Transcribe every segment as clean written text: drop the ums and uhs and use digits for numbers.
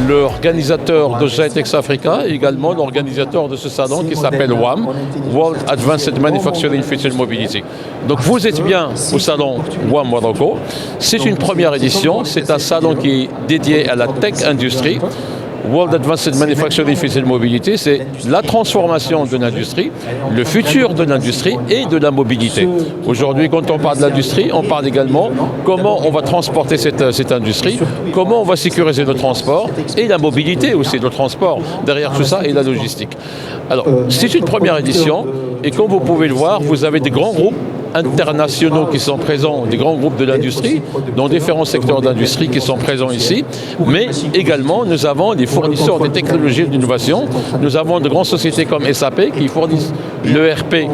l'organisateur de GITEX Africa et également l'organisateur de ce salon qui s'appelle WAM, World Advanced Manufacturing Future Mobility. Donc vous êtes bien au salon WAM Morocco. C'est une première édition, c'est un salon qui est dédié à la tech industrie. World Advanced Manufacturing Future Mobility, c'est la transformation de l'industrie, le futur de l'industrie et de la mobilité. Aujourd'hui, quand on parle de l'industrie, on parle également comment on va transporter cette industrie, comment on va sécuriser le transport et la mobilité aussi, le transport derrière tout ça et la logistique. Alors, c'est une première édition et comme vous pouvez le voir, vous avez des grands groupes internationaux qui sont présents, des grands groupes de l'industrie, dans différents secteurs d'industrie qui sont présents ici, mais également nous avons des fournisseurs des technologies d'innovation, nous avons de grandes sociétés comme SAP qui fournissent l'ERP,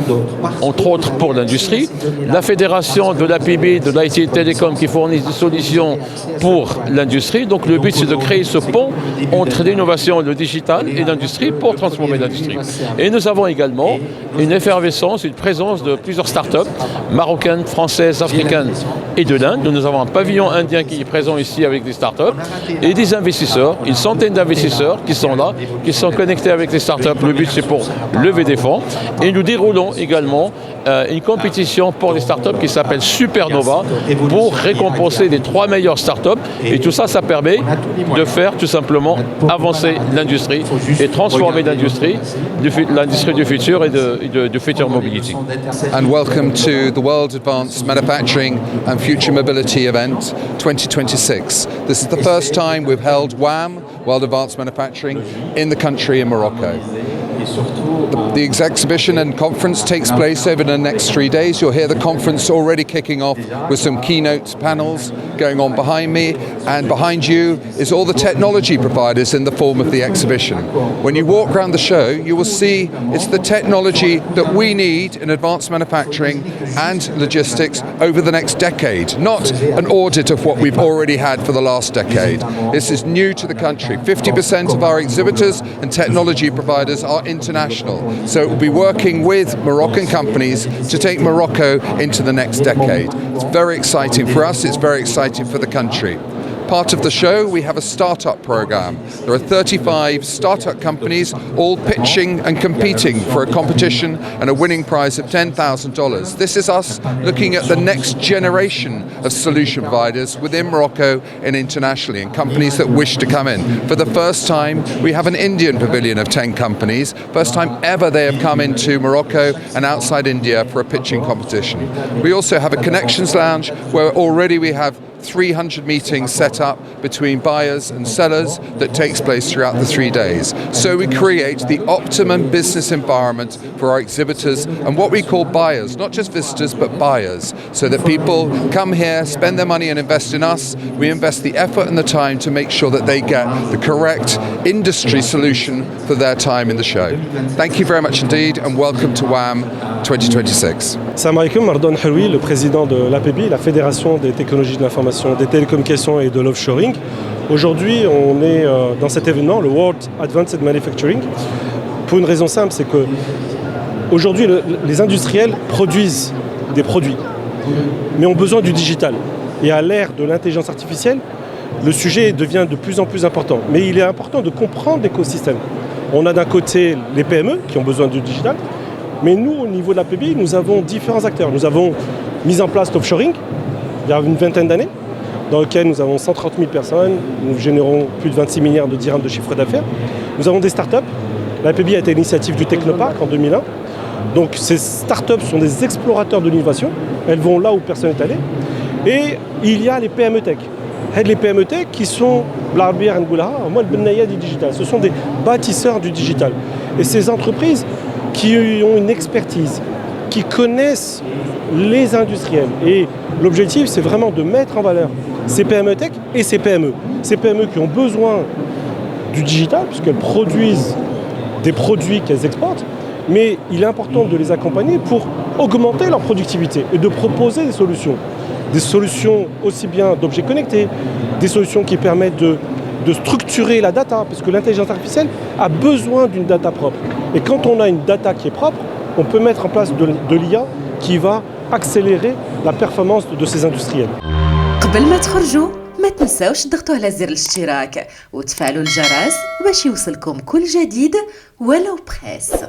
entre autres pour l'industrie, la fédération de l'APB, de l'IT Télécom qui fournissent des solutions pour l'industrie. Donc le but c'est de créer ce pont entre l'innovation, le digital et l'industrie pour transformer l'industrie. Et nous avons également une effervescence, une présence de plusieurs startups marocaines, françaises, africaines et de l'Inde. Nous avons un pavillon indien qui est présent ici avec des startups et des investisseurs, une centaine d'investisseurs qui sont là, qui sont connectés avec les startups. Le but c'est pour lever des fonds et nous déroulons également une compétition pour les startups qui s'appelle Supernova pour récompenser les 3 meilleures startups et tout ça, ça permet de faire tout simplement avancer l'industrie et transformer l'industrie du futur et de future mobility. And welcome to the World Advanced Manufacturing and Future Mobility event 2026. This is the first time we've held WAM, World Advanced Manufacturing, in the country in Morocco. The exhibition and conference takes place over the next 3 days. You'll hear the conference already kicking off with some keynote panels going on behind me, and behind you is all the technology providers in the form of the exhibition. When you walk around the show, you will see it's the technology that we need in advanced manufacturing and logistics over the next decade, not an audit of what we've already had for the last decade. This is new to the country. 50% of our exhibitors and technology providers are international. So we'll be working with Moroccan companies to take Morocco into the next decade. It's very exciting for us, it's very exciting for the country. Part of the show, we have a startup program. There are 35 startup companies all pitching and competing for a competition and a winning prize of $10,000. This is us looking at the next generation of solution providers within Morocco and internationally, and companies that wish to come in. For the first time, we have an Indian pavilion of 10 companies. First time ever they have come into Morocco and outside India for a pitching competition. We also have a connections lounge where already we have 300 meetings set up between buyers and sellers that takes place throughout the 3 days. So we create the optimum business environment for our exhibitors and what we call buyers, not just visitors but buyers, so that people come here, spend their money and invest in us. We invest the effort and the time to make sure that they get the correct industry solution for their time in the show. Thank you very much indeed and welcome to WAM 2026. Salam alaikum, Mardon Haroui, le président de l'APB, la Fédération des technologies de l'information, des télécommunications et de l'offshoring. Aujourd'hui, on est dans cet événement, le World Advanced Manufacturing, pour une raison simple, c'est que aujourd'hui, les industriels produisent des produits, mais ont besoin du digital. Et à l'ère de l'intelligence artificielle, le sujet devient de plus en plus important. Mais il est important de comprendre l'écosystème. On a d'un côté les PME qui ont besoin du digital, mais nous, au niveau de l'APB, nous avons différents acteurs. Nous avons mis en place l'offshoring il y a une vingtaine d'années, dans lequel nous avons 130 000 personnes, nous générons plus de 26 milliards de dirhams de chiffre d'affaires. Nous avons des startups. L'APB a été l'initiative du Technopark en 2001. Donc ces startups sont des explorateurs de l'innovation. Elles vont là où personne n'est allé. Et il y a les PME Tech. Les PME Tech qui sont l'Arbière Ngoulaha, moi le Benaya du digital. Ce sont des bâtisseurs du digital. Et ces entreprises qui ont une expertise, qui connaissent les industriels. Et l'objectif, c'est vraiment de mettre en valeur ces PME Tech et ces PME. Ces PME qui ont besoin du digital, puisqu'elles produisent des produits qu'elles exportent, mais il est important de les accompagner pour augmenter leur productivité et de proposer des solutions. Des solutions aussi bien d'objets connectés, des solutions qui permettent de structurer la data, parce que l'intelligence artificielle a besoin d'une data propre. Et quand on a une data qui est propre, on peut mettre en place de l'IA qui va accélérer la performance de ces industriels. قبل ما تخرجوا ما تنسوش تضغطوا على زر الاشتراك وتفعلوا الجرس باش يوصلكم كل جديد ولو بخاس.